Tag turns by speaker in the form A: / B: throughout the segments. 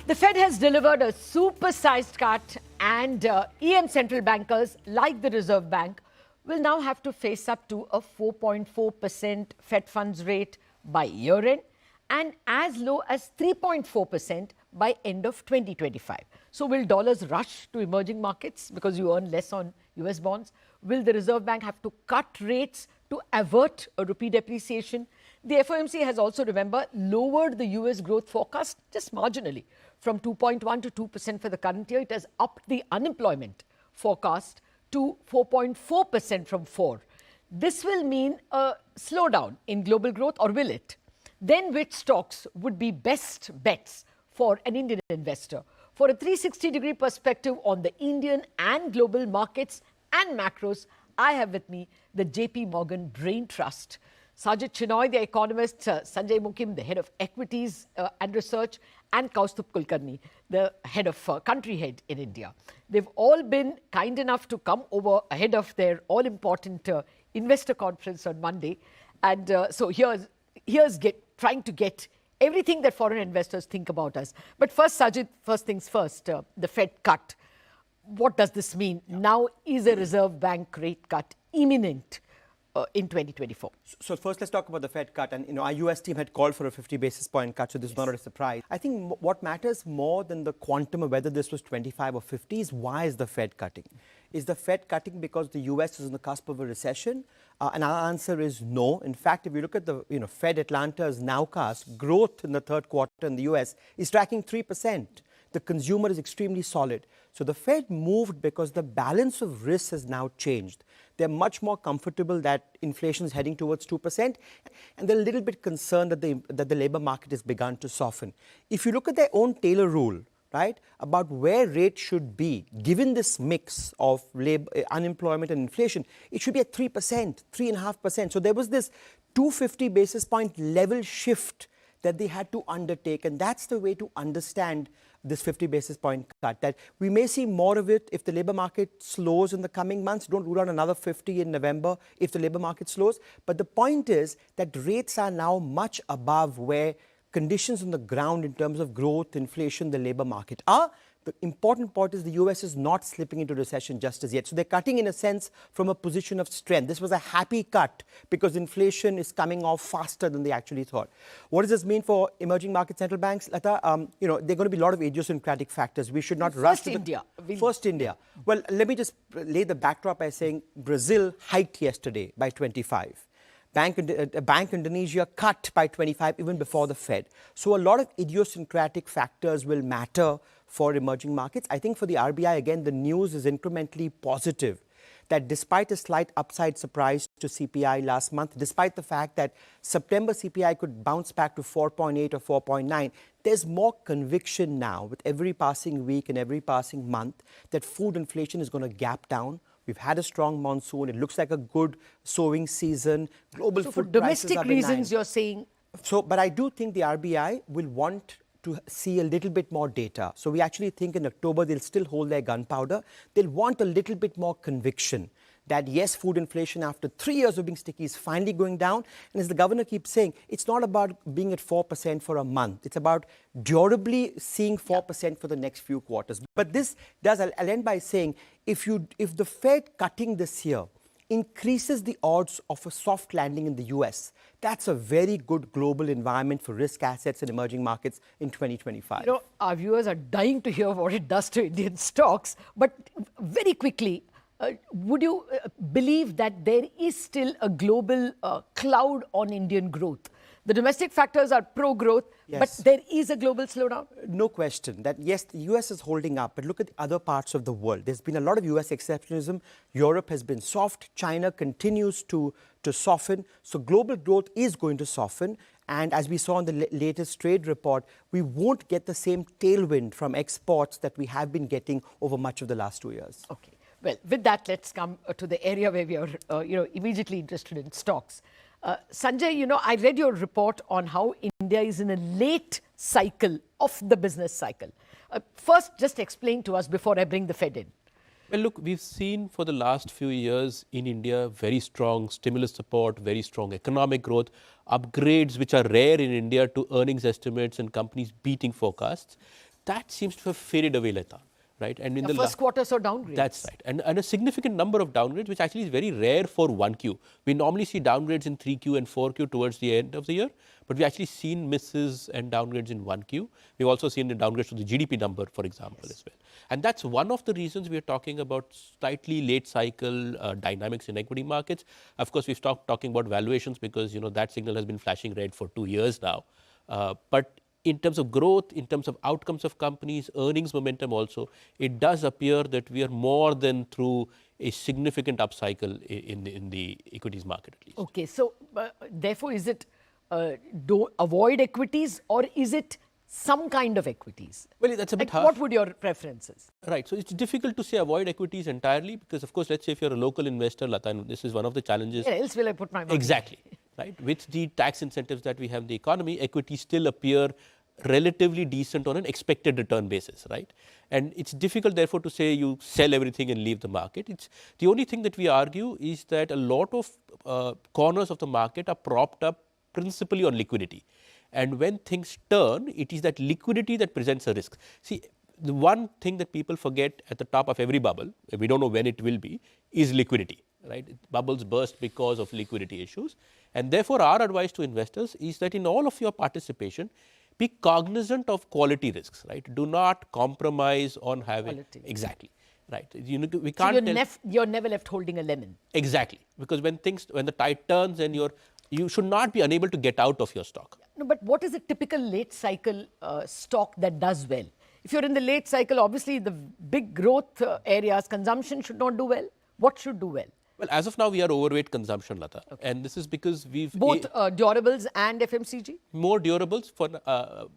A: The Fed has delivered a supersized cut, and EM central bankers, like the Reserve Bank, will now have to face up to a 4.4% Fed funds rate by year end and as low as 3.4% by end of 2025. So will dollars rush to emerging markets because you earn less on US bonds? Will the Reserve Bank have to cut rates to avert a rupee depreciation? The FOMC has also, remember, lowered the US growth forecast just marginally from 2.1 to 2% for the current year. It has upped the unemployment forecast to 4.4% from 4%. This will mean a slowdown in global growth, or will it? Then which stocks would be best bets for an Indian investor? For a 360-degree perspective on the Indian and global markets and macros, I have with me the JP Morgan Brain Trust. Sajid Chinoy, the economist, Sanjay Mukim, the head of equities and research, and Kaustubh Kulkarni, the head of country head in India. They've all been kind enough to come over ahead of their all-important investor conference on Monday. And so here's trying to get everything that foreign investors think about us. But first, Sajid, first things first, the Fed cut. What does this mean? Now is a Reserve Bank rate cut imminent in 2024?
B: So first, let's talk about the Fed cut. And our US team had called for a 50 basis point cut, so this is not a surprise. I think what matters more than the quantum of whether this was 25 or 50 is why is the Fed cutting? Is the Fed cutting because the US is on the cusp of a recession? And our answer is no. In fact, if you look at the Fed Atlanta's nowcast, growth in the third quarter in the US is tracking 3%. The consumer is extremely solid. So the Fed moved because the balance of risk has now changed. They're much more comfortable that inflation is heading towards 2%, and they're a little bit concerned that the labor market has begun to soften. If you look at their own Taylor rule, right, about where rates should be, given this mix of unemployment and inflation, it should be at 3%, 3.5%. So there was this 250 basis point level shift that they had to undertake, and that's the way to understand this 50 basis point cut, that we may see more of it if the labor market slows in the coming months. Don't rule out another 50 in November if the labor market slows. But the point is that rates are now much above where conditions on the ground in terms of growth, inflation, the labor market are. The important part is the US is not slipping into recession just as yet. So they're cutting, in a sense, from a position of strength. This was a happy cut because inflation is coming off faster than they actually thought. What does this mean for emerging market central banks, Lata? There are going to be a lot of idiosyncratic factors. We should not rush to
A: India.
B: First, India. Well, let me just lay the backdrop by saying Brazil hiked yesterday by 25. Bank Indonesia cut by 25 even before the Fed. So a lot of idiosyncratic factors will matter for emerging markets. I think for the RBI, again, the news is incrementally positive, that despite a slight upside surprise to CPI last month, despite the fact that September CPI could bounce back to 4.8 or 4.9, there's more conviction now with every passing week and every passing month that food inflation is going to gap down. We've had a strong monsoon. It looks like a good sowing season. Global
A: so
B: food
A: for domestic
B: prices are
A: reasons,
B: benign.
A: you're saying?
B: So, but I do think the RBI will want to see a little bit more data. So we actually think in October they'll still hold their gunpowder. They'll want a little bit more conviction that yes, food inflation after 3 years of being sticky is finally going down. And as the governor keeps saying, it's not about being at 4% for a month. It's about durably seeing 4% for the next few quarters. But this does, I'll end by saying, if the Fed cutting this year increases the odds of a soft landing in the US, that's a very good global environment for risk assets and emerging markets in 2025.
A: Our viewers are dying to hear what it does to Indian stocks. But very quickly, would you believe that there is still a global cloud on Indian growth? The domestic factors are pro-growth, yes, but there is a global slowdown?
B: No question that, yes, the US is holding up, but look at the other parts of the world. There's been a lot of US exceptionalism. Europe has been soft. China continues to soften. So global growth is going to soften. And as we saw in the latest trade report, we won't get the same tailwind from exports that we have been getting over much of the last 2 years.
A: Okay. Well, with that, let's come to the area where we are, immediately interested in stocks. Sanjay, I read your report on how India is in a late cycle of the business cycle. First, just explain to us before I bring the Fed in.
C: Well, look, we've seen for the last few years in India very strong stimulus support, very strong economic growth, upgrades which are rare in India to earnings estimates and companies beating forecasts. that seems to have faded away, Lata, right? And in
A: The first quarter saw downgrades.
C: That's right. And a significant number of downgrades, which actually is very rare for 1Q. We normally see downgrades in 3Q and 4Q towards the end of the year, but we've actually seen misses and downgrades in 1Q. We've also seen the downgrades to the GDP number, for example, as well. And that's one of the reasons we are talking about slightly late cycle dynamics in equity markets. Of course, we've stopped talking about valuations because, that signal has been flashing red for 2 years now. But in terms of growth, in terms of outcomes of companies, earnings momentum also, it does appear that we are more than through a significant upcycle in the equities market at least.
A: Okay, so therefore, is it don't avoid equities, or is it some kind of equities?
C: Well, that's a bit hard.
A: What would your preferences?
C: Right. So it's difficult to say avoid equities entirely because, of course, let's say if you're a local investor, Lata, and this is one of the challenges.
A: Where else will I put my money?
C: Exactly. Right. With the tax incentives that we have in the economy, equities still appear relatively decent on an expected return basis, right? And it's difficult, therefore, to say you sell everything and leave the market. It's the only thing that we argue is that a lot of corners of the market are propped up principally on liquidity. And when things turn, it is that liquidity that presents a risk. See, the one thing that people forget at the top of every bubble, we don't know when it will be, is liquidity, right? Bubbles burst because of liquidity issues. And therefore, our advice to investors is that in all of your participation, be cognizant of quality risks, right? Do not compromise on having
A: Quality.
C: Exactly, right? We
A: So
C: can't.
A: you're never left holding a lemon.
C: Exactly, because when the tide turns and you should not be unable to get out of your stock.
A: No, but what is a typical late cycle stock that does well? If you're in the late cycle, obviously the big growth areas, consumption should not do well. What should do well?
C: Well, as of now, we are overweight consumption, Lata, and this is because we've
A: Both durables and FMCG?
C: more durables for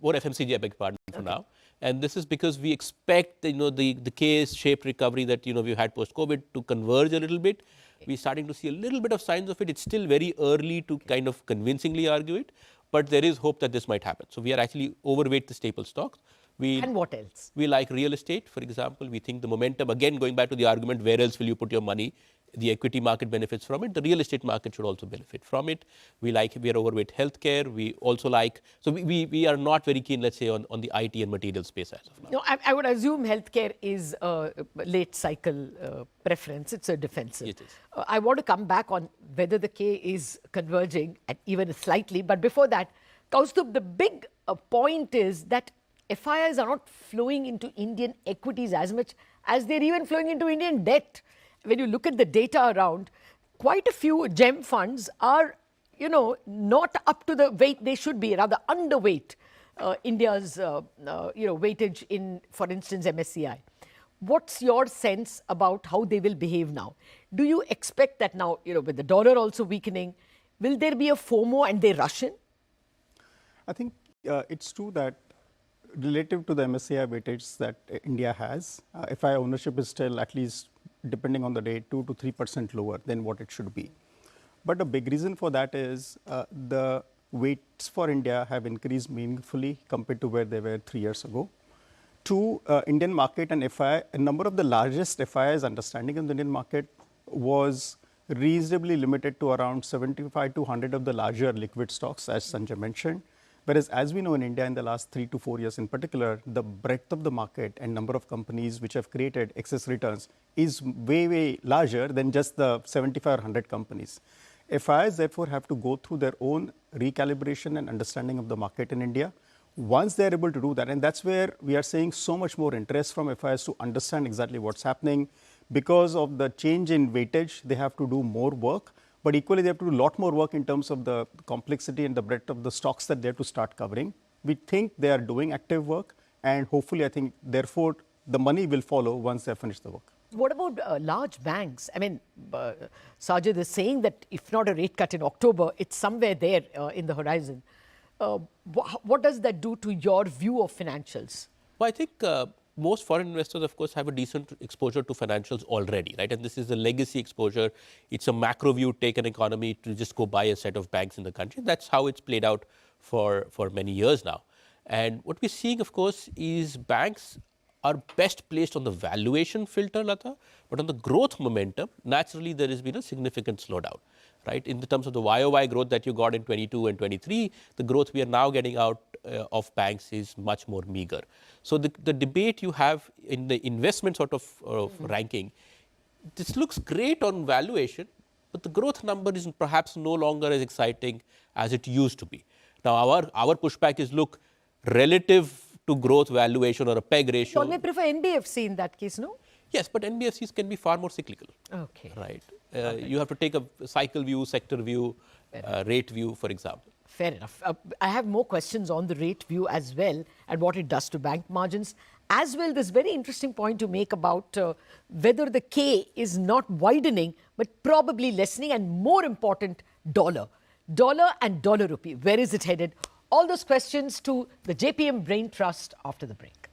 C: more FMCG, I beg your pardon, for now. And this is because we expect the K-shaped recovery that we've had post-COVID to converge a little bit. We're starting to see a little bit of signs of it. It's still very early to kind of convincingly argue it, but there is hope that this might happen. So we are actually overweight the staple stocks.
A: And what else?
C: We like real estate, for example. We think the momentum, again, going back to the argument, where else will you put your money? The equity market benefits from it. The real estate market should also benefit from it. We are overweight healthcare. We also like, so we are not very keen, let's say, on the IT and material space as of now.
A: No, I would assume healthcare is a late cycle preference. It's a defensive.
C: It is.
A: I want to come back on whether the K is converging, and even slightly. But before that, Kaustubh, the big point is that FIIs are not flowing into Indian equities as much as they're even flowing into Indian debt. When you look at the data around, quite a few GEM funds are, not up to the weight they should be, rather underweight India's, weightage in, for instance, MSCI. What's your sense about how they will behave now? Do you expect that now, with the dollar also weakening, will there be a FOMO and they rush in?
D: I think it's true that relative to the MSCI weightage that India has, FI ownership is still, at least depending on the day, 2 to 3% lower than what it should be. But a big reason for that is the weights for India have increased meaningfully compared to where they were 3 years ago. Two, Indian market and FI, a number of the largest FIIs understanding of the Indian market was reasonably limited to around 75 to 100 of the larger liquid stocks, as Sanjay mentioned. Whereas, as we know in India in the last 3 to 4 years in particular, the breadth of the market and number of companies which have created excess returns is way, way larger than just the 75 or 100 companies. FIIs therefore have to go through their own recalibration and understanding of the market in India. Once they're able to do that, and that's where we are seeing so much more interest from FIIs to understand exactly what's happening. Because of the change in weightage, they have to do more work. But equally, they have to do a lot more work in terms of the complexity and the breadth of the stocks that they have to start covering. We think they are doing active work, and hopefully, I think, therefore, the money will follow once they finish the work.
A: What about large banks? I mean, Sajid is saying that if not a rate cut in October, it's somewhere there in the horizon. What does that do to your view of financials?
C: Well, I think most foreign investors, of course, have a decent exposure to financials already, right? And this is a legacy exposure. It's a macro view, take an economy to just go buy a set of banks in the country. That's how it's played out for many years now. And what we're seeing, of course, is banks are best placed on the valuation filter, Lata, but on the growth momentum, naturally, there has been a significant slowdown. right? In the terms of the YOY growth that you got in 22 and 23, the growth we are now getting out of banks is much more meager. So the debate you have in the investment sort of ranking, this looks great on valuation, but the growth number is perhaps no longer as exciting as it used to be. Now, our pushback is, look, relative to growth valuation or a PEG ratio.
A: You may prefer NBFC in that case, no?
C: Yes, but NBFCs can be far more cyclical.
A: Okay.
C: Right. You have to take a cycle view, sector view, rate view, for example.
A: Fair enough. I have more questions on the rate view as well and what it does to bank margins. As well, this very interesting point to make about whether the K is not widening, but probably lessening, and more important, dollar. Dollar and dollar rupee, where is it headed? All those questions to the JPM Brain Trust after the break.